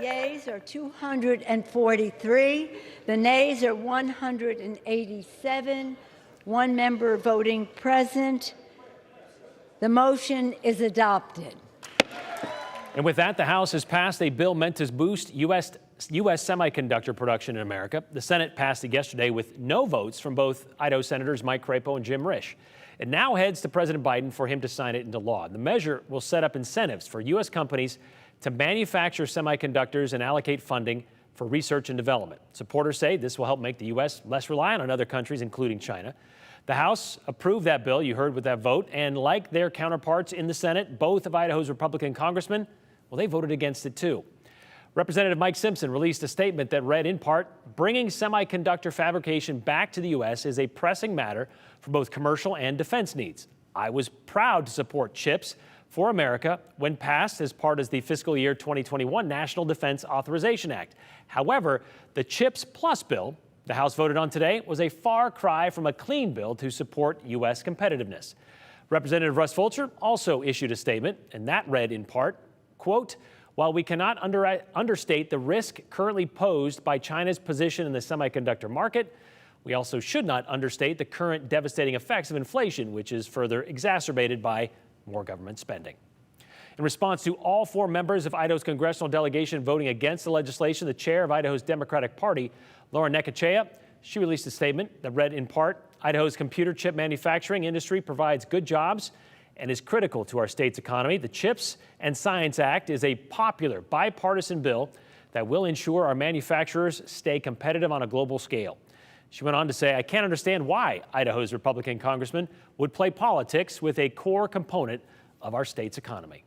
yeas are 243. The nays are 187. One member voting present. The motion is adopted. And with that, the House has passed a bill meant to boost U.S. semiconductor production in America. The Senate passed it yesterday with no votes from both Idaho Senators Mike Crapo and Jim Risch. It now heads to President Biden for him to sign it into law. The measure will set up incentives for U.S. companies to manufacture semiconductors and allocate funding for research and development. Supporters say this will help make the U.S. less reliant on other countries, including China. The House approved that bill, you heard with that vote, and like their counterparts in the Senate, both of Idaho's Republican congressmen, well, they voted against it too. Representative Mike Simpson released a statement that read in part, bringing semiconductor fabrication back to the U.S. is a pressing matter for both commercial and defense needs. I was proud to support CHIPS for America when passed as part of the fiscal year 2021 National Defense Authorization Act. However, the CHIPS Plus bill the House voted on today was a far cry from a clean bill to support U.S. competitiveness. Representative Russ Fulcher also issued a statement, and that read in part, quote, while we cannot understate the risk currently posed by China's position in the semiconductor market, we also should not understate the current devastating effects of inflation, which is further exacerbated by more government spending. In response to all four members of Idaho's congressional delegation voting against the legislation, the chair of Idaho's Democratic Party, Laura Nekichaya, she released a statement that read in part, Idaho's computer chip manufacturing industry provides good jobs and is critical to our state's economy. The CHIPS and Science Act is a popular bipartisan bill that will ensure our manufacturers stay competitive on a global scale. She went on to say, I can't understand why Idaho's Republican congressman would play politics with a core component of our state's economy.